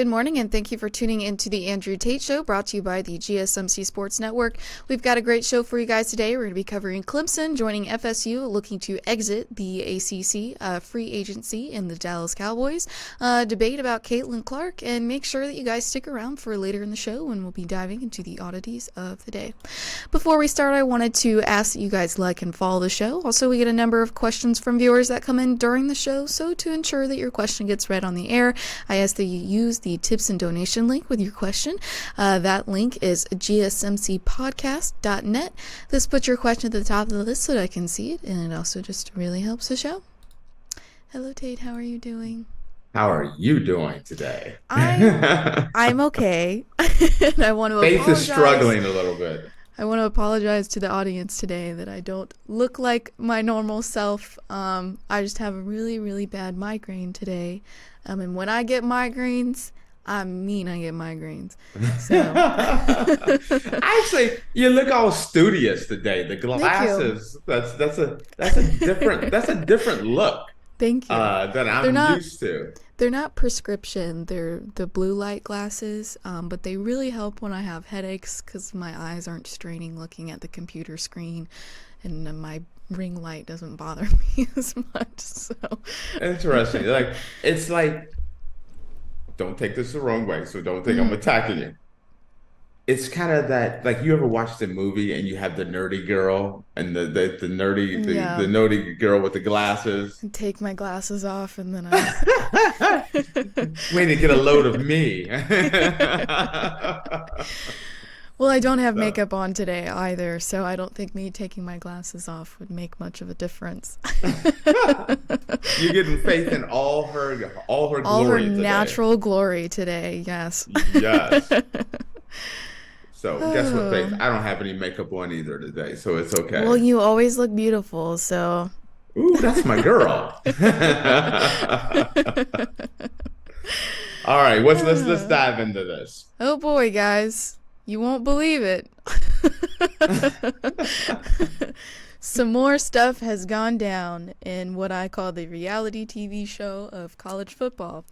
Good morning, and thank you for tuning into the Andrew Tate Show, brought to you by the GSMC Sports Network. We've got a great show for you guys today. We're going to be covering Clemson joining FSU, looking to exit the ACC, free agency in the Dallas Cowboys, debate about Caitlin Clark, and make sure that you guys stick around for later in the show when we'll be diving into the oddities of the day. Before we start, I wanted to ask that you guys like and follow the show. Also, we get a number of questions from viewers that come in during the show, so to ensure that your question gets read on the air, I ask that you use the tips and donation link with your question. That link is GSMCPodcast.net. This puts your question at the top of the list so that I can see it, and it also just really helps the show. Hello, Tate. How are you doing? How are you doing today? I'm okay. And I want to Faith apologize. is struggling a little bit. I want to apologize to the audience today that I don't look like my normal self. I just have a really, really bad migraine today. And when I get migraines, I get migraines. So Actually, you look all studious today. The glasses, that's a different look. Thank you. That I'm used to. They're not prescription. They're the blue light glasses, but they really help when I have headaches because my eyes aren't straining looking at the computer screen, and my ring light doesn't bother me as much. So Interesting. It's like, don't take this the wrong way, so don't think I'm attacking you. It's kind of that, like, you ever watched a movie and you have the nerdy girl and the nerdy girl with the glasses. I take my glasses off and then I Way to get a load of me. Well, I don't have makeup on today either, so I don't think me taking my glasses off would make much of a difference. You're getting Faith in all her glory all her today. natural glory today. Yes. Yes. So guess what, Faith? I don't have any makeup on either today, so it's okay. Well, you always look beautiful, so. Ooh, that's my girl. All right, let's dive into this. Oh boy, guys. You won't believe it. Some more stuff has gone down in what I call the reality TV show of college football.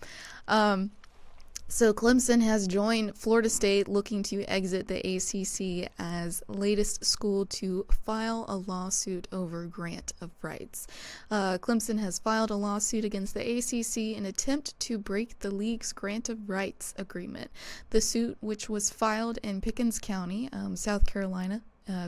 So Clemson has joined Florida State, looking to exit the ACC as latest school to file a lawsuit over grant of rights. Clemson has filed a lawsuit against the ACC in an attempt to break the league's grant of rights agreement. The suit, which was filed in Pickens County, South Carolina,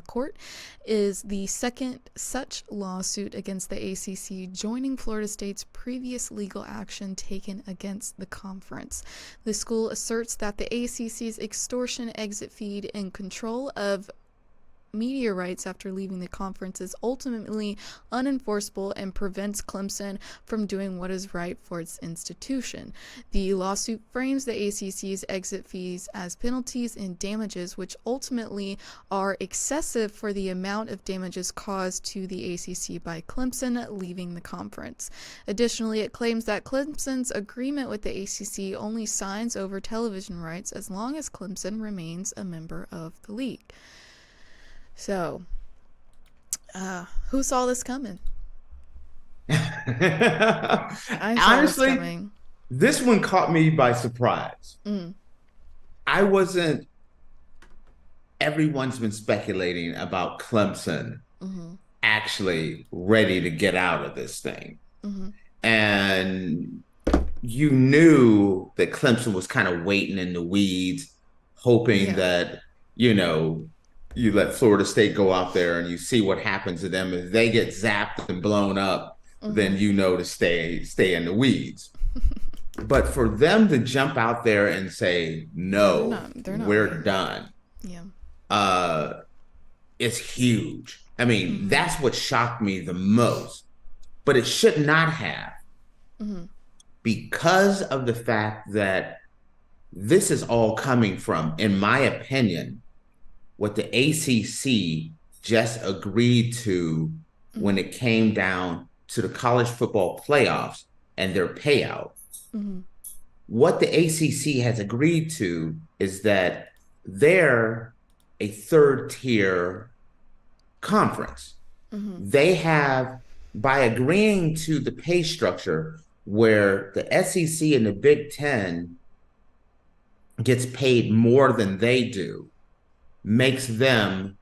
court, is the second such lawsuit against the ACC, joining Florida State's previous legal action taken against the conference. The school asserts that the ACC's extortion exit feed and control of media rights after leaving the conference is ultimately unenforceable and prevents Clemson from doing what is right for its institution. The lawsuit frames the ACC's exit fees as penalties and damages, which ultimately are excessive for the amount of damages caused to the ACC by Clemson leaving the conference. Additionally, it claims that Clemson's agreement with the ACC only signs over television rights as long as Clemson remains a member of the league. So, who saw this coming? I saw Honestly, this coming. this one caught me by surprise. I wasn't. Everyone's been speculating about Clemson actually ready to get out of this thing. And you knew that Clemson was kind of waiting in the weeds, hoping that, you let Florida State go out there and you see what happens to them. If they get zapped and blown up, then to stay in the weeds. But for them to jump out there and say, no, we're done. Yeah. It's huge. I mean, that's what shocked me the most. But it should not have. Because of the fact that this is all coming from, in my opinion, what the ACC just agreed to when it came down to the college football playoffs and their payout. What the ACC has agreed to is that they're a third tier conference. They have, by agreeing to the pay structure where the SEC and the Big Ten gets paid more than they do makes them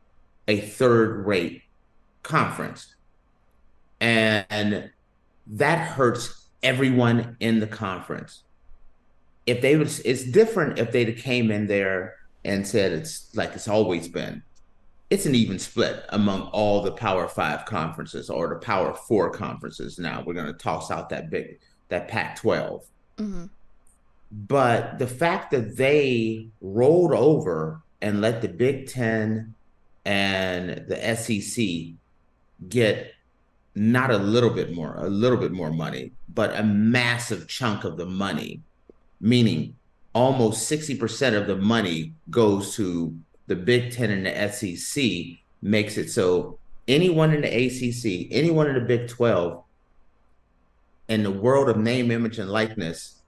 a third-rate conference. And that hurts everyone in the conference. If they would, it's different if they came in there and said it's like it's always been. It's an even split among all the Power Five conferences or the Power Four conferences. Now we're going to toss out that Pac-12. Mm-hmm. But the fact that they rolled over and let the Big Ten and the SEC get not a little bit more money, but a massive chunk of the money, meaning almost 60% of the money goes to the Big Ten and the SEC, makes it so anyone in the ACC, anyone in the Big 12, in the world of name, image, and likeness,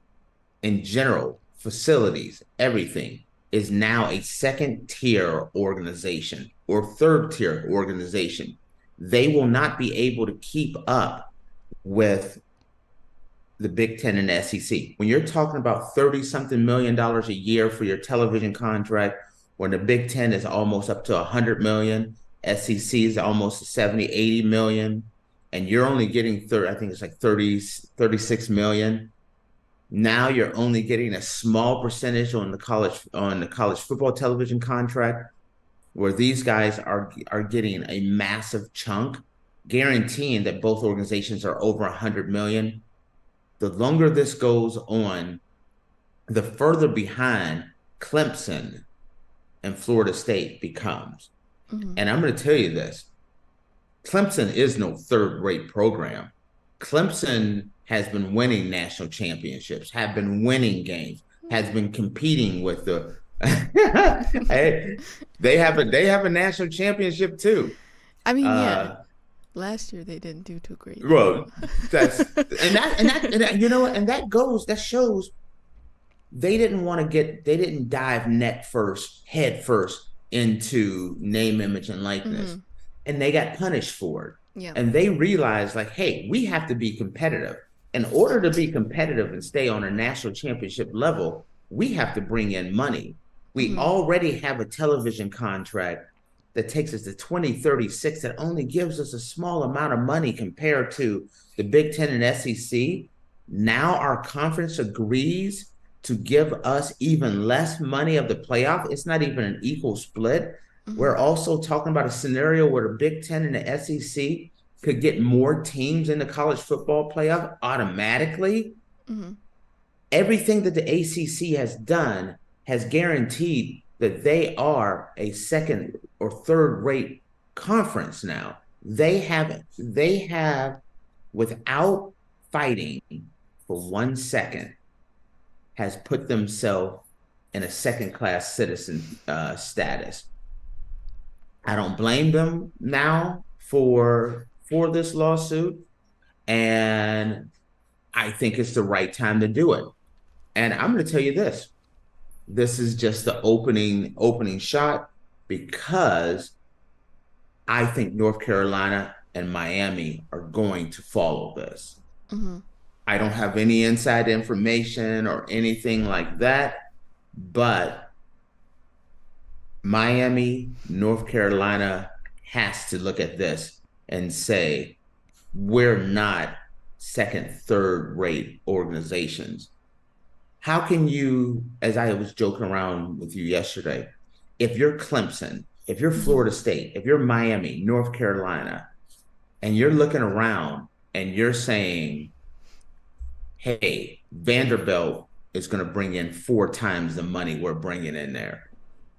in general, facilities, everything is now a second tier organization or third tier organization. They will not be able to keep up with the Big Ten and the SEC. When you're talking about 30-something million a year for your television contract, when the Big Ten is almost up to 100 million, SEC is almost 70, 80 million, and you're only getting I think it's like 36 million. Now you're only getting a small percentage on the college football television contract, where these guys are getting a massive chunk, guaranteeing that both organizations are over 100 million. The longer this goes on, the further behind Clemson and Florida State becomes. Mm-hmm. And I'm going to tell you this. Clemson is no third-rate program. Clemson has been winning national championships, have been winning games, has been competing with the they have a national championship too. I mean, yeah. Last year they didn't do too great. Well, that you know what, and that shows they didn't dive head first into name, image, and likeness. Mm-hmm. And they got punished for it. Yeah. And they realized, like, hey, we have to be competitive. In order to be competitive and stay on a national championship level, we have to bring in money. We already have a television contract that takes us to 2036 that only gives us a small amount of money compared to the Big Ten and SEC. Now our conference agrees to give us even less money of the playoff. It's not even an equal split. Mm-hmm. We're also talking about a scenario where the Big Ten and the SEC could get more teams in the college football playoff automatically. Mm-hmm. Everything that the ACC has done has guaranteed that they are a second or third rate conference now. They have, without fighting for 1 second, has put themselves in a second-class citizen status. I don't blame them now for this lawsuit, and I think it's the right time to do it. And I'm going to tell you this. This is just the opening shot, because I think North Carolina and Miami are going to follow this. Mm-hmm. I don't have any inside information or anything like that, but Miami, North Carolina has to look at this and say, we're not second, third rate organizations. How can you, as I was joking around with you yesterday, if you're Clemson, if you're Florida State, if you're Miami, North Carolina, and you're looking around and you're saying, hey, Vanderbilt is going to bring in 4 times the money we're bringing in there.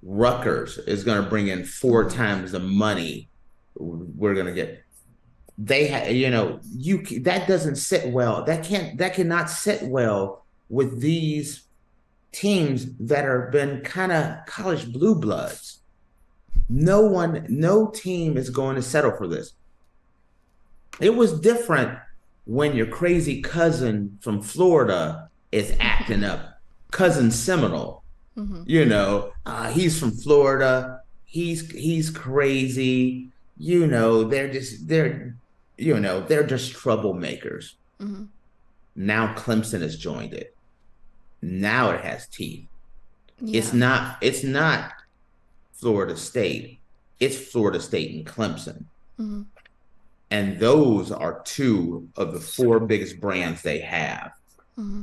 Rutgers is going to bring in 4 times the money we're going to get. That doesn't sit well. That cannot sit well with these teams that have been kind of college blue bloods. No team is going to settle for this. It was different when your crazy cousin from Florida is acting up, cousin Seminole. Mm-hmm. He's from Florida. He's crazy. They're just troublemakers. Mm-hmm. Now Clemson has joined it. Now it has teeth. Yeah. It's not Florida State. It's Florida State and Clemson. Mm-hmm. And those are two of the four biggest brands they have. Mm-hmm.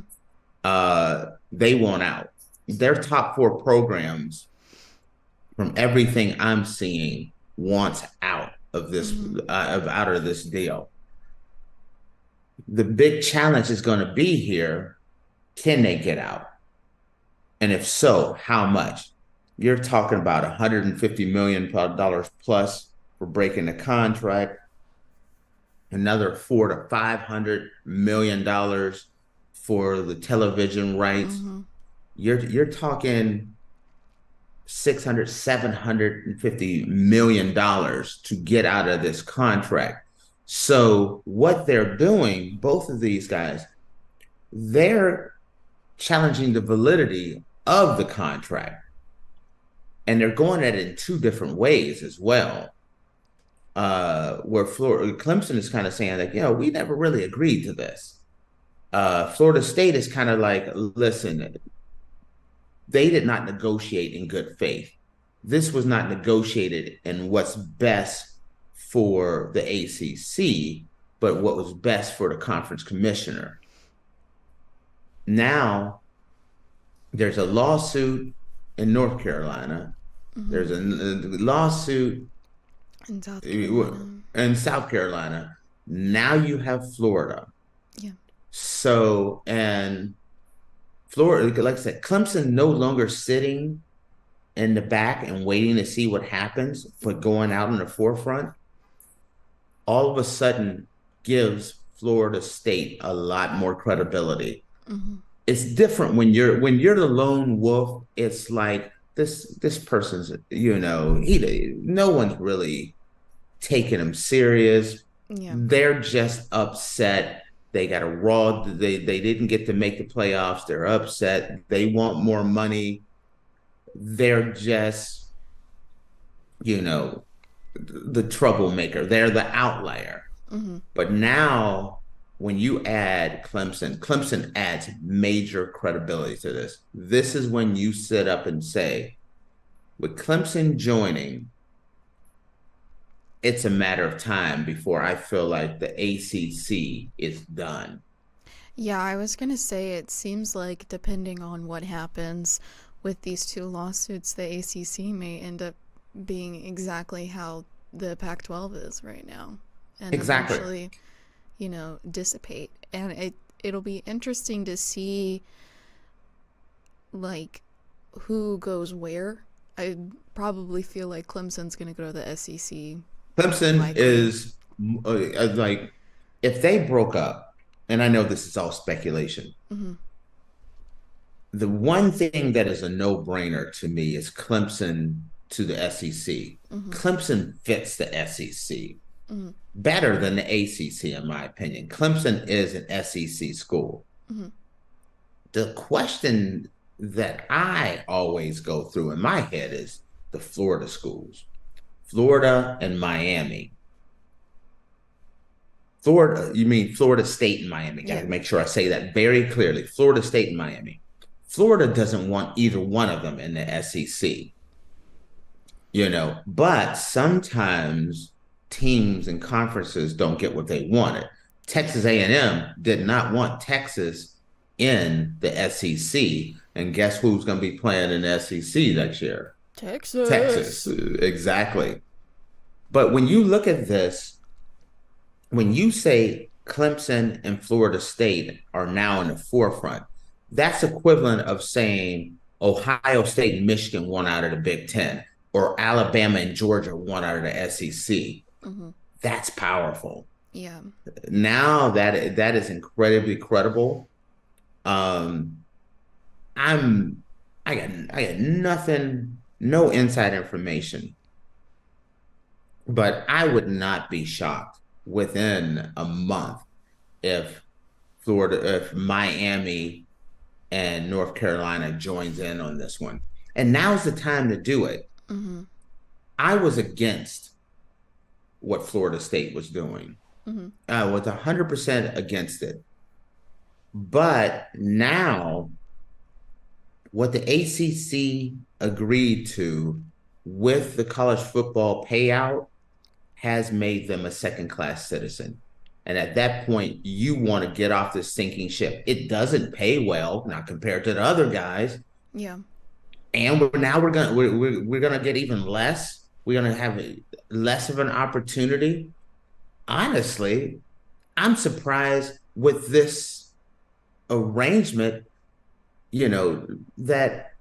They want out. Their top four programs, from everything I'm seeing, wants out of this Mm-hmm. out of this deal. The big challenge is going to be here. Can they get out? And if so, how much? You're talking about $150 million plus for breaking the contract, another $400 to $500 million for the television rights. Mm-hmm. You're talking 600 to $750 million to get out of this contract. So what they're doing, both of these guys, they're challenging the validity of the contract. And they're going at it in two different ways as well. Where Clemson is kind of saying like, we never really agreed to this. Florida State is kind of like, listen, they did not negotiate in good faith. This was not negotiated in what's best for the ACC, but what was best for the conference commissioner. Now, there's a lawsuit in North Carolina. Mm-hmm. There's a lawsuit In South Carolina. in South Carolina. Now you have Florida. Yeah. So, and Florida, like I said, Clemson no longer sitting in the back and waiting to see what happens for going out in the forefront. All of a sudden gives Florida State a lot more credibility. Mm-hmm. It's different when you're the lone wolf. It's like this person's, no one's really taking him serious. Yeah. They're just upset. They got a raw. They didn't get to make the playoffs. They're upset. They want more money. They're just, the troublemaker. They're the outlier. Mm-hmm. But now, when you add Clemson adds major credibility to this. This is when you sit up and say, with Clemson joining, it's a matter of time before I feel like the ACC is done. Yeah, I was gonna say it seems like depending on what happens with these two lawsuits, the ACC may end up being exactly how the Pac-12 is right now, and Exactly. eventually, dissipate. And it'll be interesting to see like who goes where. I probably feel like Clemson's gonna go to the SEC, Clemson likely. is like, if they broke up, and I know this is all speculation, Mm-hmm. the one thing that is a no-brainer to me is Clemson to the SEC. Mm-hmm. Clemson fits the SEC Mm-hmm. better than the ACC, in my opinion. Clemson is an SEC school. Mm-hmm. The question that I always go through in my head is the Florida schools, Florida and Miami. Florida, you mean Florida State and Miami. Got to make sure I say that very clearly. Florida State and Miami. Florida doesn't want either one of them in the SEC, but sometimes teams and conferences don't get what they wanted. Texas A&M did not want Texas in the SEC, and guess who's going to be playing in the SEC next year? Texas, exactly. But when you look at this, when you say Clemson and Florida State are now in the forefront, that's equivalent of saying Ohio State and Michigan won out of the Big Ten, or Alabama and Georgia won out of the SEC. Mm-hmm. That's powerful. Yeah. Now that is incredibly credible. I got nothing, no inside information, but I would not be shocked within a month if Miami and North Carolina joins in on this one. And now's the time to do it. Mm-hmm. I was against what Florida State was doing. Mm-hmm. I was 100% against it. But now what the ACC agreed to with the college football payout has made them a second class citizen. And at that point, you want to get off this sinking ship. It doesn't pay well, not compared to the other guys. Yeah. And we're gonna get even less. We're gonna have less of an opportunity. Honestly, I'm surprised with this arrangement, that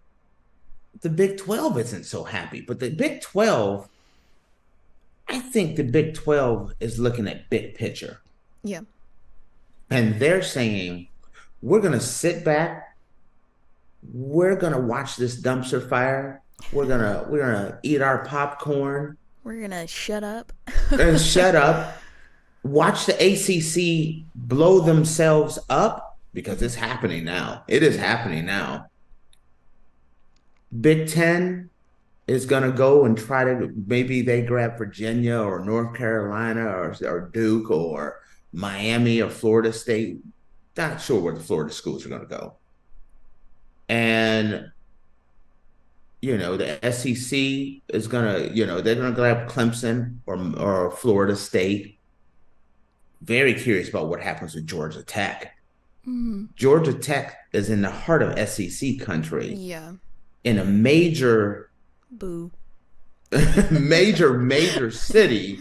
the Big 12 isn't so happy. But the Big 12, I think the Big 12 is looking at big picture. Yeah. And they're saying, we're going to sit back. We're going to watch this dumpster fire. We're going to eat our popcorn We're going to shut up. and shut up. Watch the ACC blow themselves up because it's happening now. It is happening now. Big Ten is going to go and try to, maybe they grab Virginia or North Carolina or Duke or Miami or Florida State. Not sure where the Florida schools are going to go. And, the SEC is going to, they're going to grab Clemson or Florida State. Very curious about what happens with Georgia Tech. Mm-hmm. Georgia Tech is in the heart of SEC country. Yeah. In a major major city,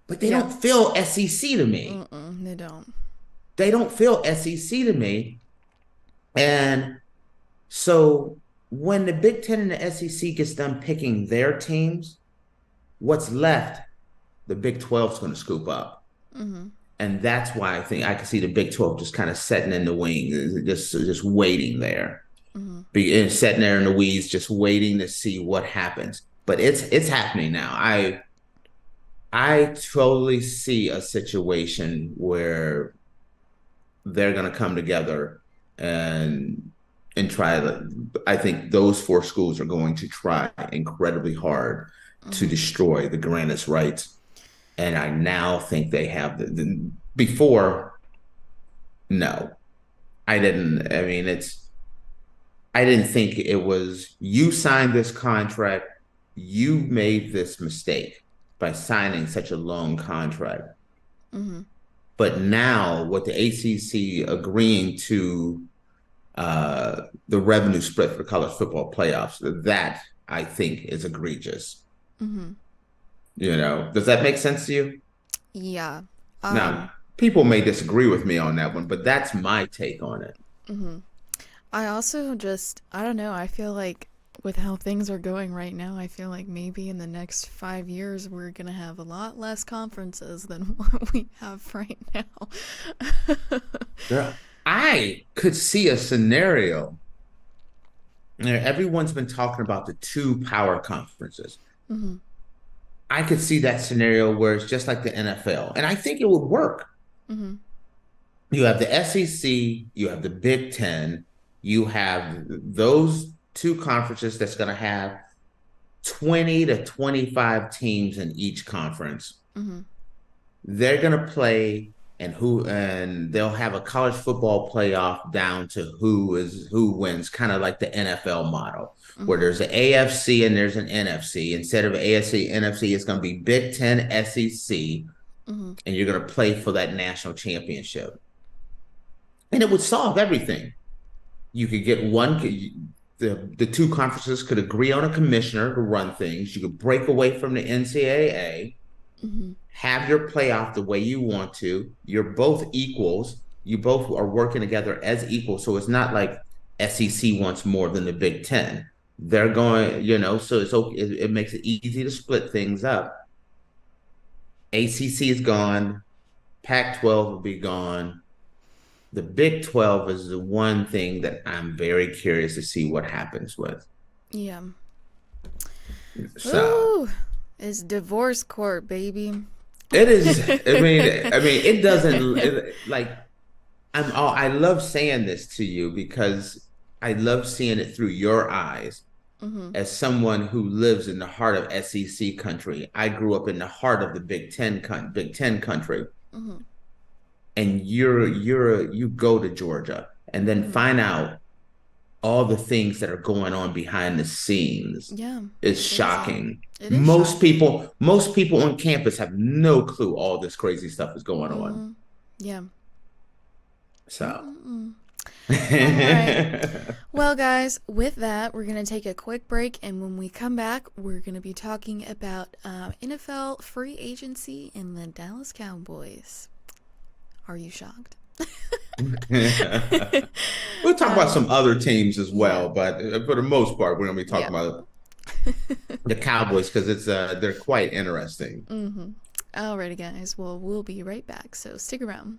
but they don't feel SEC to me. They don't. They don't feel SEC to me. And so when the Big Ten and the SEC gets done picking their teams, what's left, the Big 12 is going to scoop up. Mm-hmm. And that's why I think I can see the Big 12 just kind of sitting in the wing, just waiting there. Mm-hmm. Sitting there in the weeds, just waiting to see what happens. But it's happening now. I totally see a situation where they're going to come together and try to. I think those four schools are going to try incredibly hard to destroy the Granite's rights. And I now think they have before. No, I didn't. I mean, I didn't think it was, you signed this contract, you made this mistake by signing such a long contract. Mm-hmm. But now with the ACC agreeing to the revenue split for college football playoffs, that I think is egregious. Mm-hmm. Does that make sense to you? Yeah. Now, people may disagree with me on that one, but that's my take on it. Mm-hmm. I also I don't know, I feel like with how things are going right now, I feel like maybe in the next 5 years we're going to have a lot less conferences than what we have right now. Girl, I could see a scenario. Everyone's been talking about the 2 power conferences. Mm-hmm. I could see that scenario where it's just like the NFL, and I think it would work. Mm-hmm. You have the SEC, you have the Big Ten, you have those 2 conferences that's going to have 20 to 25 teams in each conference. Mm-hmm. They're going to play, and they'll have a college football playoff down to who wins, kind of like the NFL model, where there's an AFC and there's an NFC. Instead of AFC, NFC, it's going to be Big Ten, SEC, and you're going to play for that national championship. And it would solve everything. You could get the 2 conferences could agree on a commissioner to run things. You could break away from the NCAA, have your playoff the way you want to. You're both equals. You both are working together as equals. So it's not like SEC wants more than the Big Ten. They're going, so it makes it easy to split things up. ACC is gone. Pac-12 will be gone. The Big 12 is the one thing that I'm very curious to see what happens with. Yeah. So, ooh, it's divorce court, baby. It is. I mean, it doesn't I love saying this to you because I love seeing it through your eyes. As someone who lives in the heart of SEC country. I grew up in the heart of the Big Ten country. And you go to Georgia and then find out all the things that are going on behind the scenes Yeah, is it's crazy. shocking. It is shocking. Most people on campus have no clue all this crazy stuff is going on. Mm-hmm. Yeah. So, Mm-mm. All right. Well, guys, with that, we're going to take a quick break. And when we come back, we're going to be talking about NFL free agency and the Dallas Cowboys. Are you shocked? we'll talk about some other teams as well, Yeah. but for the most part, we're going to be talking Yeah. about the Cowboys because they're quite interesting. Mm-hmm. Alrighty, guys. Well, we'll be right back. So stick around.